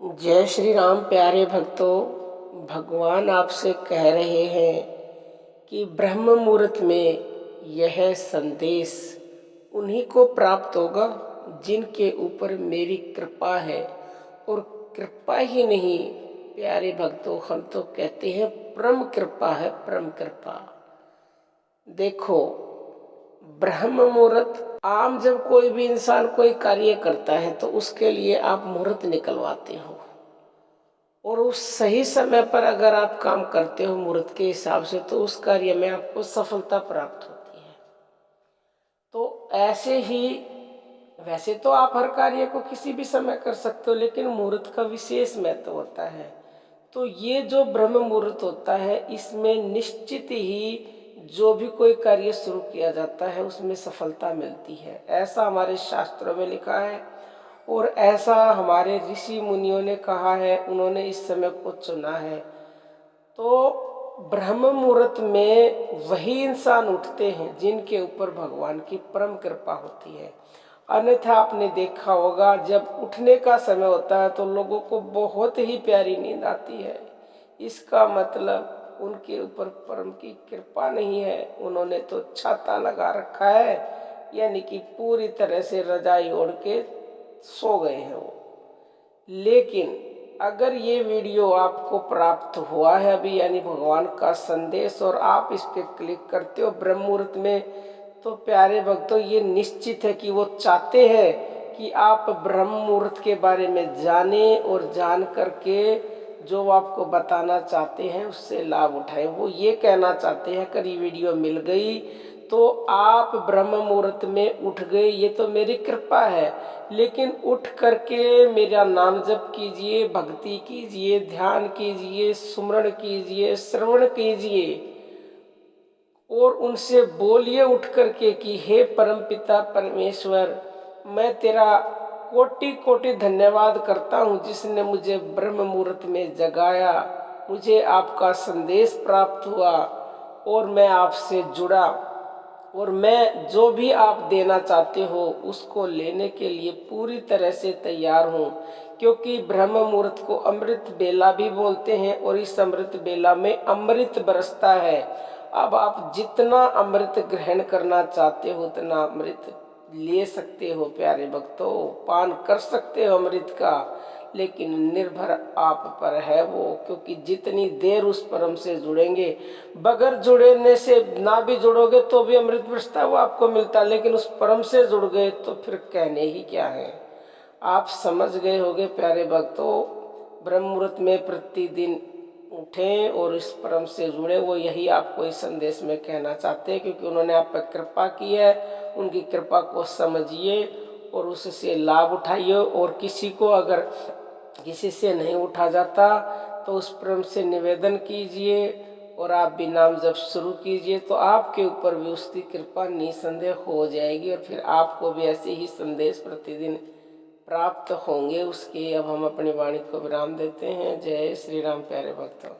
जय श्री राम प्यारे भक्तों। भगवान आपसे कह रहे हैं कि ब्रह्म मुहूर्त में यह संदेश उन्हीं को प्राप्त होगा जिनके ऊपर मेरी कृपा है। और कृपा ही नहीं प्यारे भक्तों, हम तो कहते हैं परम कृपा है, परम कृपा। देखो, ब्रह्म मुहूर्त, आम जब कोई भी इंसान कोई कार्य करता है तो उसके लिए आप मुहूर्त निकलवाते हो, और उस सही समय पर अगर आप काम करते हो मुहूर्त के हिसाब से तो उस कार्य में आपको सफलता प्राप्त होती है। तो ऐसे ही, वैसे तो आप हर कार्य को किसी भी समय कर सकते हो, लेकिन मुहूर्त का विशेष महत्व होता है। तो ये जो ब्रह्म मुहूर्त होता है, इसमें निश्चित ही जो भी कोई कार्य शुरू किया जाता है उसमें सफलता मिलती है, ऐसा हमारे शास्त्रों में लिखा है और ऐसा हमारे ऋषि मुनियों ने कहा है, उन्होंने इस समय को चुना है। तो ब्रह्म मुहूर्त में वही इंसान उठते हैं जिनके ऊपर भगवान की परम कृपा होती है। अन्यथा आपने देखा होगा, जब उठने का समय होता है तो लोगों को बहुत ही प्यारी नींद आती है। इसका मतलब उनके ऊपर परम की कृपा नहीं है, उन्होंने तो छाता लगा रखा है, यानी कि पूरी तरह से रजाई ओढ़ के सो गए हैं वो। लेकिन अगर ये वीडियो आपको प्राप्त हुआ है अभी, यानी भगवान का संदेश, और आप इस पे क्लिक करते हो ब्रह्म मुहूर्त में, तो प्यारे भक्तों ये निश्चित है कि वो चाहते हैं कि आप ब्रह्म मुहूर्त के बारे में जानें और जान करके जो आपको बताना चाहते हैं उससे लाभ उठाएं। वो ये कहना चाहते हैं अगर ये वीडियो मिल गई तो आप ब्रह्म मुहूर्त में उठ गए, ये तो मेरी कृपा है, लेकिन उठ करके मेरा नाम जप कीजिए, भक्ति कीजिए, ध्यान कीजिए, सुमरण कीजिए, श्रवण कीजिए और उनसे बोलिए उठ करके कि हे परम पिता परमेश्वर, मैं तेरा कोटि कोटि धन्यवाद करता हूँ जिसने मुझे ब्रह्म मुहूर्त में जगाया, मुझे आपका संदेश प्राप्त हुआ और मैं आपसे जुड़ा, और मैं जो भी आप देना चाहते हो उसको लेने के लिए पूरी तरह से तैयार हूँ। क्योंकि ब्रह्म मुहूर्त को अमृत बेला भी बोलते हैं और इस अमृत बेला में अमृत बरसता है। अब आप जितना अमृत ग्रहण करना चाहते हो उतना अमृत ले सकते हो प्यारे भक्तों, पान कर सकते हो अमृत का, लेकिन निर्भर आप पर है वो। क्योंकि जितनी देर उस परम से जुड़ेंगे, बगैर जुड़ने से ना भी जुड़ोगे तो भी अमृत बरसता हुआ आपको मिलता, लेकिन उस परम से जुड़ गए तो फिर कहने ही क्या है। आप समझ गए होंगे प्यारे भक्तों। ब्रह्म मुहूर्त में प्रतिदिन उठें और इस परम से जुड़े, वो यही आपको इस संदेश में कहना चाहते हैं, क्योंकि उन्होंने आप पर कृपा की है। उनकी कृपा को समझिए और उससे लाभ उठाइए। और किसी को अगर किसी से नहीं उठा जाता तो उस परम से निवेदन कीजिए और आप भी नाम जब शुरू कीजिए, तो आपके ऊपर भी उसकी कृपा निसंदेह हो जाएगी और फिर आपको भी ऐसे ही संदेश प्रतिदिन प्राप्त होंगे उसके। अब हम अपनी वाणी को विराम देते हैं। जय श्री राम प्यारे भक्तों।